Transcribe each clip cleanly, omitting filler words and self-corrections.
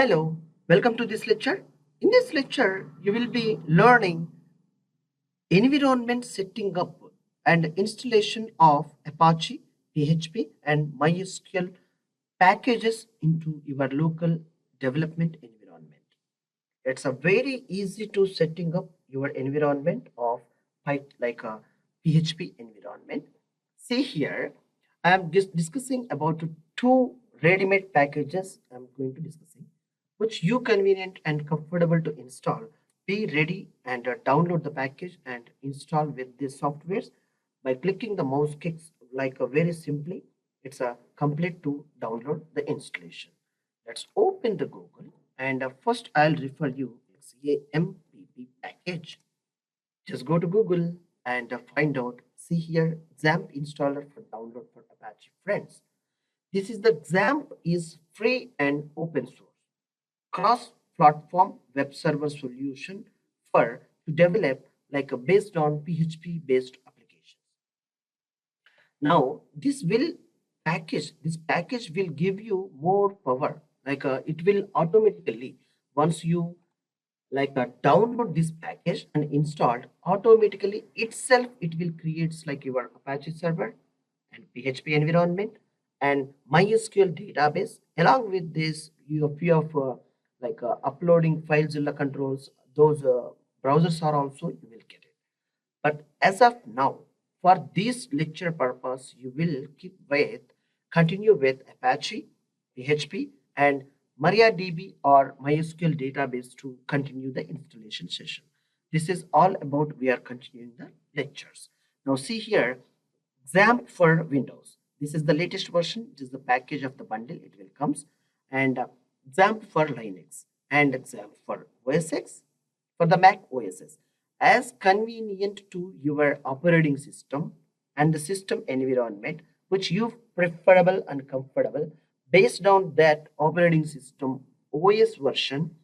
Hello, welcome to this lecture. In this lecture, you will be learning environment setting up and installation of Apache, PHP, and MySQL packages into your local development environment. It's a very easy to setting up your environment of like a PHP environment. See here, I am just discussing about two ready-made packages I'm going to discussing, which you convenient and comfortable to install. Be ready and download the package and install with these softwares by clicking the mouse kicks like a very simply. It's a complete to download the installation. Let's open the Google and first I'll refer you XAMPP package. Just go to Google and find out. See here, XAMPP installer for download for Apache friends. This is the XAMPP is free and open source cross-platform web server solution for to develop like a based on PHP based applications. Now this package will give you more power. It will automatically once you download this package and installed automatically itself it will creates like your Apache server and PHP environment and MySQL database along with this you a few of uploading FileZilla controls those browsers are also you will get it. But as of now, for this lecture purpose, you will continue with Apache, PHP, and MariaDB or MySQL database to continue the installation session. This is all about we are continuing the lectures. Now see here, XAMPP for Windows. This is the latest version. It is the package of the bundle. It will comes and XAMPP for Linux and XAMPP for OS X for the Mac OS as convenient to your operating system and the system environment which you preferable and comfortable based on that operating system OS version.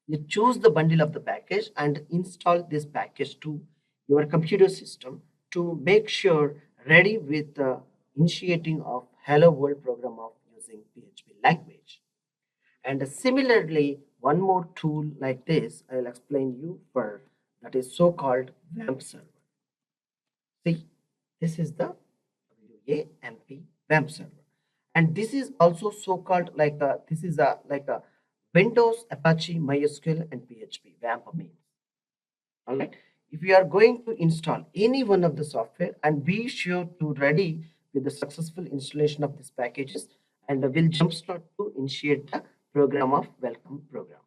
You choose the bundle of the package and install this package to your computer system to make sure ready with the initiating of hello world program of using PHP language. And similarly, one more tool like this, I'll explain you for that is so-called WAMP server. See, this is the WAMP WAMP server. And this is also so-called this is a like a Windows, Apache, MySQL, and PHP WAMP means. All right. If you are going to install any one of the software and be sure to ready with the successful installation of these packages and will jumpstart to initiate the program of welcome program.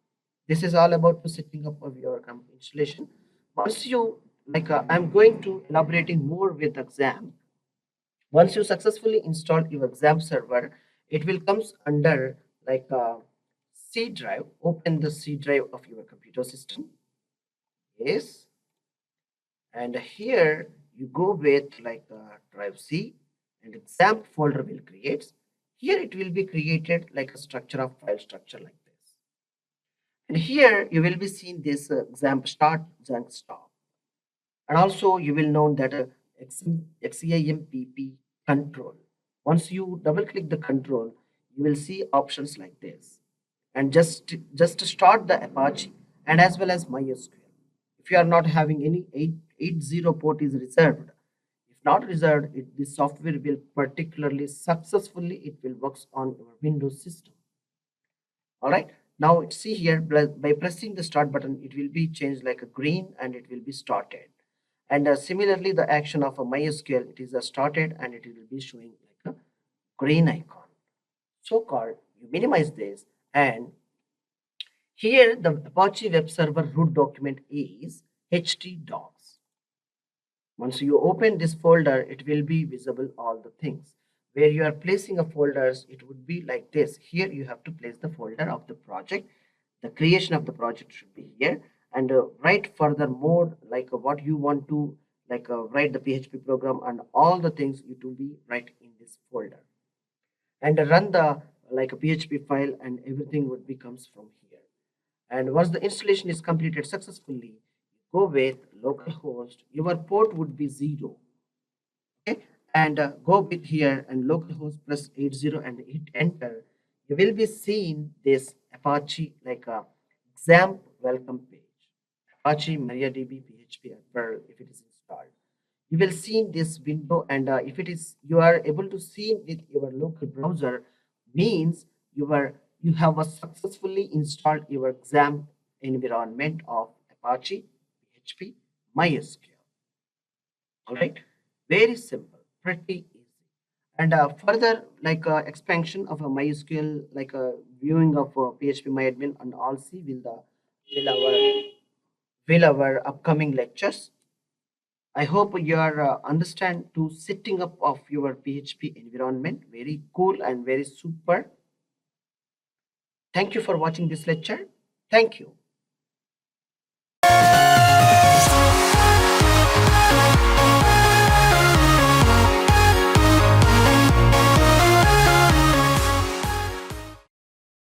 This is all about the setting up of your installation. Once you I'm going to elaborating more with exam. Once you successfully install your exam server, it will comes under like a C drive. Open the C drive of your computer system. Yes, and here you go with drive C and exam folder will create. Here it will be created like a structure of file structure like this. And here you will be seeing this exam start, exam stop. And also you will know that XAMPP control. Once you double click the control, you will see options like this. And just to start the Apache and as well as MySQL. If you are not having any 880 port is reserved. If not reserved, this software will particularly successfully it will works on your Windows system. All right. Now see here by pressing the start button, it will be changed like a green and it will be started. And similarly, the action of a MySQL, it is started and it will be showing like a green icon. So called, you minimize this and here the Apache web server root document is htdocs. Once you open this folder, it will be visible all the things. Where you are placing a folders, it would be like this. Here you have to place the folder of the project. The creation of the project should be here. And write furthermore what you want to write the PHP program and all the things it will be right in this folder. And run the like a PHP file and everything would be comes from here. And once the installation is completed successfully, go with localhost. Your port would be 0. Okay, and go with here and localhost plus 80 and hit enter. you will be seeing this Apache like a exam welcome page. Apache MariaDB PHP and Perl if it is installed. You will see this window, and if it is you are able to see with your local browser, means you have successfully installed your exam environment of Apache PHP MySQL. All right, very simple, pretty easy. And further like expansion of a mysql like a viewing of php myadmin and all see will our will our upcoming lectures. I hope you are understand to setting up of your php environment, very cool and very super. Thank you for watching this lecture. Thank you.